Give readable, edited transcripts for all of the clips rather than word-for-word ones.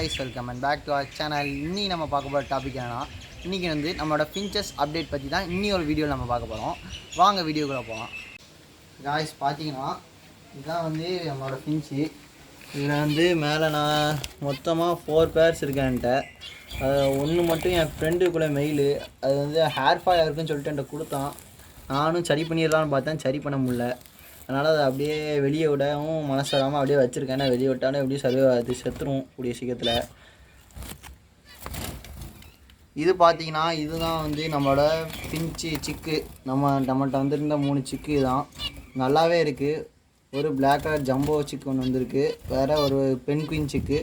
guys, welcome and back to our channel. இன்னைக்கு நம்ம பார்க்க போகிற டாபிக் என்னன்னா, இன்றைக்கி வந்து நம்மளோட ஃபின்ச்சஸ் அப்டேட் பற்றி தான் ஒரு வீடியோ நம்ம பார்க்க போகிறோம். வாங்க வீடியோக்குள்ளே போகலாம். guys பார்த்தீங்கன்னா இதுதான் வந்து நம்மளோட ஃபின்ச்சு. இதில் வந்து மேலே நான் மொத்தமாக 4 பேர்ஸ் இருக்கேன்ட்ட. அது ஒன்று மட்டும் என் ஃப்ரெண்டுக்குள்ளே மெயிலு, அது வந்து ஹேர் ஃபால் இருக்குன்னு சொல்லிட்டு என்கிட்ட கொடுத்தான். நானும் சரி பண்ணிடலான்னு பார்த்தேன், சரி பண்ண முடியல. அதனால் அதை அப்படியே வெளியே விடவும் மனசு வராமல் அப்படியே வச்சுருக்கேன். ஏன்னா வெளியே விட்டாலும் எப்படியும் சர்வே ஆகுது, செத்துரும் கூடிய சீக்கிரத்தில். இது பார்த்தீங்கன்னா இதுதான் வந்து நம்மளோட ஃபின்ச்சு சிக்கு. நம்மகிட்ட வந்திருந்த 3 சிக்கு தான் நல்லாவே இருக்குது. ஒரு பிளாக் கலர் ஜம்போ சிக்கு ஒன்று வந்திருக்கு, வேறு ஒரு பென் குயின் சிக்கு,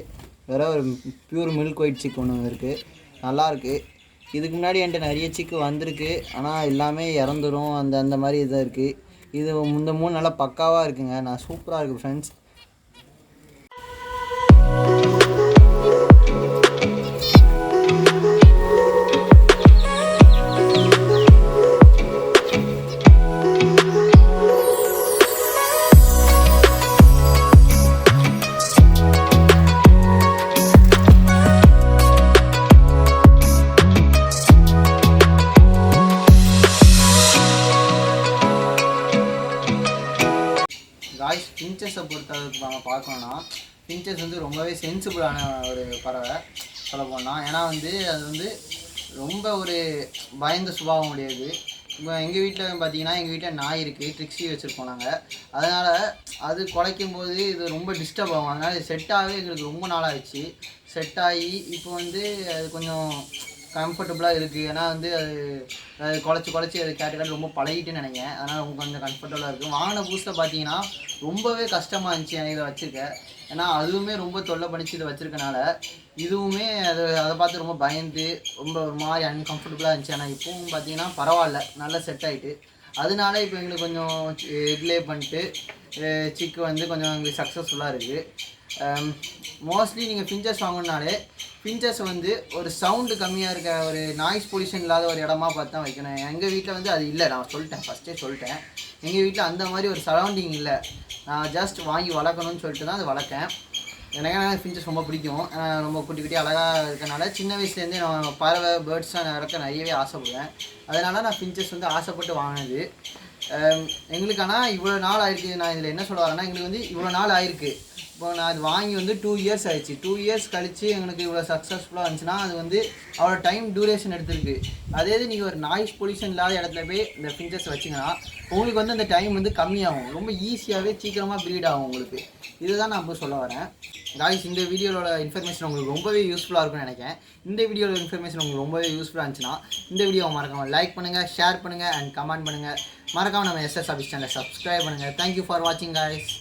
வேறு ஒரு பியூர் மில்க் ஒயிட் சிக்கு ஒன்று வந்திருக்கு. நல்லாயிருக்கு. இதுக்கு முன்னாடி என்கிட்ட நிறைய சிக்கு வந்திருக்கு, ஆனால் எல்லாமே இறந்துடும். அந்த மாதிரி இதாக இருக்குது. இது இந்த 3 நல்லா பக்காவாக இருக்குங்க. நான் சூப்பராக இருக்குது ஃப்ரெண்ட்ஸ். காய்ஸ் ஃபின்ச்சஸை பொறுத்தளவுக்கு நம்ம பார்க்கணுன்னா, ஃபின்ச்சஸ் வந்து ரொம்பவே சென்சிபிளான ஒரு பறவை சொல்ல போனால். ஏன்னா வந்து அது வந்து ரொம்ப ஒரு பயந்த சுபாவம் உடையது. இப்போ எங்கள் வீட்டில் பார்த்தீங்கன்னா, எங்கள் வீட்டில் நாய் இருக்குது, ட்ரிக்ஸி வச்சுருப்போம் நாங்கள். அதனால் அது குலைக்கும் போது இது ரொம்ப டிஸ்டர்ப் ஆகும். அதனால் இது செட்டாகவே எங்களுக்கு ரொம்ப நாள் ஆகிடுச்சு. செட் ஆகி இப்போ வந்து அது கொஞ்சம் கம்ஃபர்டபுளாக இருக்குது. ஏன்னா வந்து அது குலைச்சி அது கேட்டுக்காட்டு ரொம்ப பழகிட்டுன்னு நினைக்கிறேன். அதனால் ரொம்ப கொஞ்சம் கம்ஃபர்டபுளாக இருக்குது. வாங்கின புதுசில் பார்த்தீங்கன்னா ரொம்பவே கஷ்டமாக இருந்துச்சு எனக்கு இதை வச்சுருக்கேன். ஏன்னா அதுவுமே ரொம்ப தொல்லை பண்ணிச்சு இதை வச்சுருக்கனால. இதுவுமே அதை பார்த்து ரொம்ப பயந்து ரொம்ப ஒரு மாதிரி அன்கம்ஃபர்டபுளாக இருந்துச்சு. ஆனால் இப்போவும் பார்த்தீங்கன்னா பரவாயில்ல, நல்லா செட் ஆகிட்டு. அதனால இப்போ எங்களுக்கு கொஞ்சம் எக்லே பண்ணிட்டு சிக்கு வந்து கொஞ்சம் எங்களுக்கு சக்ஸஸ்ஃபுல்லாக இருக்குது. மோஸ்ட்லி நீங்கள் ஃபின்ச்சஸ் வாங்கினாலே ஃபின்ச்சஸ் வந்து ஒரு சவுண்டு கம்மியாக இருக்க, ஒரு நாய்ஸ் பொல்யூஷன் இல்லாத ஒரு இடமா பார்த்து தான் வைக்கணும். எங்கள் வீட்டில் வந்து அது இல்லை. நான் ஃபஸ்ட்டே சொல்லிட்டேன். எங்கள் வீட்டில் அந்த மாதிரி ஒரு சரௌண்டிங் இல்லை. நான் ஜஸ்ட் வாங்கி வளர்க்கணும்னு சொல்லிட்டு தான் அது வளர்க்கேன். எனக்கு ஃபின்ச்சஸ் ரொம்ப பிடிக்கும். ரொம்ப குட்டி அழகாக இருக்கனால சின்ன வயசுலேருந்தே நான் பறவை பேர்ட்ஸ்லாம் வளர்க்க நிறையவே ஆசைப்படுவேன். அதனால் நான் ஃபின்ச்சஸ் வந்து ஆசைப்பட்டு வாங்கினது எங்களுக்கு. ஆனால் இவ்வளோ நாள் ஆயிருக்கு. நான் இதில் என்ன சொல்ல வரேன்னா, எங்களுக்கு வந்து இவ்வளோ நாள் ஆயிருக்கு. இப்போ நான் அது வாங்கி வந்து 2 இயர்ஸ் ஆயிடுச்சு. 2 இயர்ஸ் கழித்து எங்களுக்கு இவ்வளோ சக்ஸஸ்ஃபுல்லாக இருந்துச்சுன்னா அது வந்து அவ்வளோ டைம் டியூரேஷன் எடுத்துருக்கு. அதே இது நீங்கள் ஒரு நாய்ஸ் பொல்யூஷன் இல்லாத இடத்துல போய் இந்த ஃபின்ச்சஸ் வச்சிங்கன்னா உங்களுக்கு வந்து அந்த டைம் வந்து கம்மியாகும். ரொம்ப ஈஸியாகவே சீக்கிரமாக ப்ரீட் ஆகும் உங்களுக்கு. இதுதான் நான் இப்போ சொல்ல வரேன். காய்ஸ், இந்த வீடியோவோட இன்ஃபர்மேஷன் உங்களுக்கு ரொம்பவே யூஸ்ஃபுல்லாக இருக்கும்னு நினைக்கிறேன். இந்த வீடியோட இன்ஃபர்மேஷன் உங்களுக்கு ரொம்பவே யூஸ்ஃபுல்லாக இருந்துச்சுன்னா இந்த வீடியோவை மறக்காமல் லைக் பண்ணுங்கள், ஷேர் பண்ணுங்கள் அண்ட் கமெண்ட் பண்ணுங்கள். மறக்காமல் நம்ம SS Office சேனலை சப்ஸ்கிரைப் பண்ணுங்கள். தேங்க்யூ ஃபார் வாட்சிங் காய்ஸ்.